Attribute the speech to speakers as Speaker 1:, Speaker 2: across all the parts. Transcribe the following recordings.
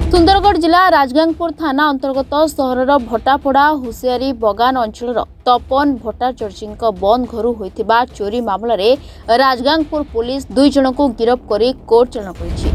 Speaker 1: सुंदरगढ़ जिला राजगांगपुर थाना अंतर्गत सहरर भट्टापड़ा हुसियारी बगान अंचल तपन भट्टाचार्य बंद घर होइथिबा चोरी मामला रे राजगांगपुर पुलिस 2 जन को गिरफ्त करी कोर्ट चालाण करिछि।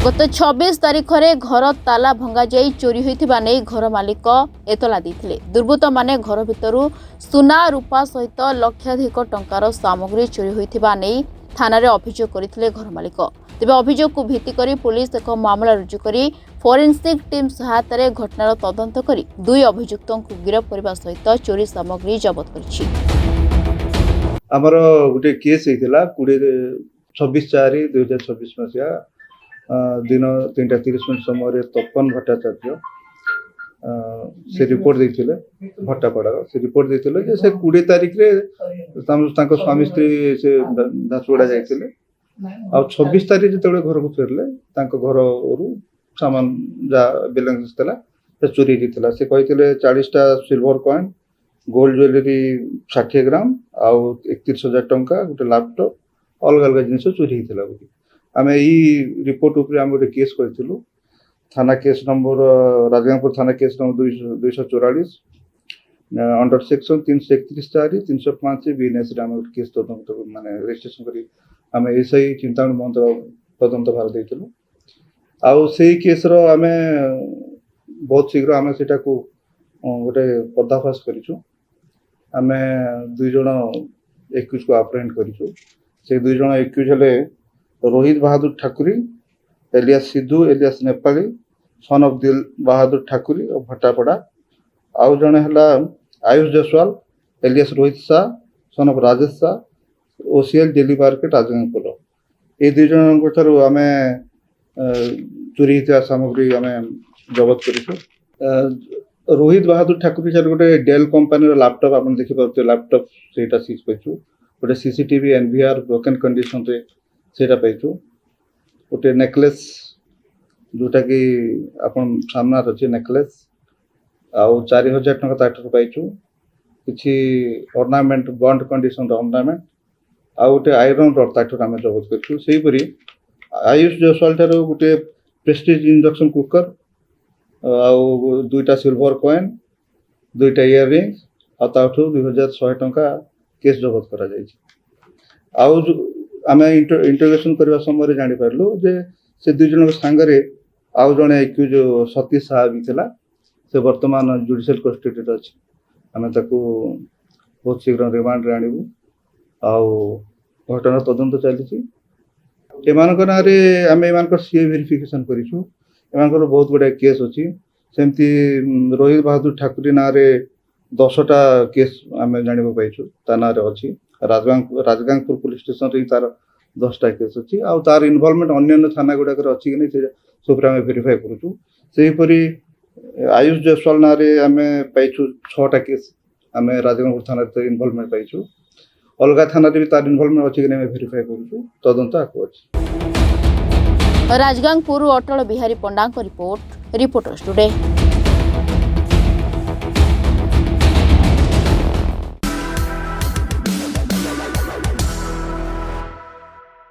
Speaker 1: गत 26 तारिख में घर ताला भंगा जाई चोरी होइथिबा नै घर मालिक एतला दैथिले। दुर्बृत्त माने घर भितरु सुना रूपा सहित लक्षाधिक टंकार सामग्री चोरी होइथिबा नै थाना रे अभियोग करथिले घर मालिक। तेबे अभियोग को भित्ति करी पुलिस एक मामला रुजु करी फोरेंसिक टीम सहायता रे घटनार तदंत करी 2 अभियुक्तों को गिरफ्त करबा सहित चोरी सामग्री जब्त करछि।
Speaker 2: हमर गुटे केस हेतिला 26/4/2026 मसिया दिन 3:30 समय तपन भट्टाचार्य से रिपोर्ट देथिले भट्टापड़ा से रिपोर्ट देथिले जे से 20 तारिख रे तांको स्वामी स्त्री से दासुड़ा जाइथिले आ 26 तारिख जेतबे घर को फेरले तांको घर रु सामान जा बैलेंस तला से चोरी दिथिला। से कहिथिले 40टा सिल्वर कॉइन गोल्ड ज्वेलरी 60 ग्राम आ 31,000 टंका गुटे लैपटॉप अलग अलग जिनिस चोरी हिथिला। आमे ई रिपोर्ट ऊपर हम गोटे केस करथिलु थाना केस नंबर राजगांगपुर थाना case number 244 under section 331/4 305 BNS रे हम केस तदंत माने रजिस्ट्रेशन करी आम एसआई चिंतामणि महंत तदंत भार देथिलु। आउ सेही केस रो आमे बहुत शीघ्र आमे सेटा को गोटे पर्दाफाश करिछु। आमे 2 जण एक्यूज को अप्रेहेंड करिछु। से 2 जण एक्यूज हले Rohit Bahadur Thakuri alias Sidhu alias Nepali son of Dil Bahadur Thakuri और भट्टापड़ा। आउ जने हला Ayush Jaswal alias Rohit Shah son of Rajesh Shah OCL daily market Rajgangpur. ए 2 जन को थारु आमे चोरी हिता सामग्री आमे जब्त करिछु। रोहित बहादुर ठाकुरी सर गोटे डेल कंपनी रो लैपटॉप आपन देखि पाउते लैपटॉप सेटा सीज करिछु। गोटे सीसीटीवी एनवीआर ब्रोकन कंडीशन रे सेटा पाइछु। गोटे नेकलेस जोटा कि आपन सामना रछि नेकलेस आउ 4000 टका ताठर पाइछु। किछि ऑर्नामेंट बॉन्ड कंडीशन रो ऑर्नामेंट आ गोटे आयरन रड ताठर आमे जब्त करिछु। सेही परी आयुष जसवाल ठारो गोटे प्रेस्टीज इंडक्शन कुकर आउ 2टा सिल्वर कॉइन 2टा इयररिंग्स आ ताठो 2100 टका केस जब्त करा जाइछि। आउ आमे इंटरोगेशन करबा समय रे जानि परलु जे से 2 जन संगरे आउ जने एक्यूज सतीश साहा भी थिला। से वर्तमान जुडिशियल कस्टडी रे अछि। आमे ताकू बहुत शीघ्र रिमांड रे आनिबु आउ घटना तदंत चलिछि। एमानकर नारे आमे एमानकर सीए वेरिफिकेशन करिछु। एमानकर बहुत बडा केस अछि। सेमती रोहित बहादुर ठाकुरी नारे 10टा केस आमे जानिबो पाइछु ता नारे अछि। राजगांगपुर पुलिस स्टेशन रे तार 10टा केस अछि आ तार इन्वॉल्वमेंट अन्य थाना गुडा कर अछि कि नै से सब आमे वेरीफाई करूछु। सेही परी आयुष जसवाल नारे आमे पाइछु 6टा केस आमे राजगांगपुर थाना रे इन्वॉल्वमेंट पाइछु। अलगा थाना रे भी तार इन्वॉल्वमेंट अछि कि नै वेरीफाई करूछु। तदंत आको अछि।
Speaker 1: राजगांगपुर अटल बिहारी पंडा रिपोर्ट रिपोर्टर्स टुडे।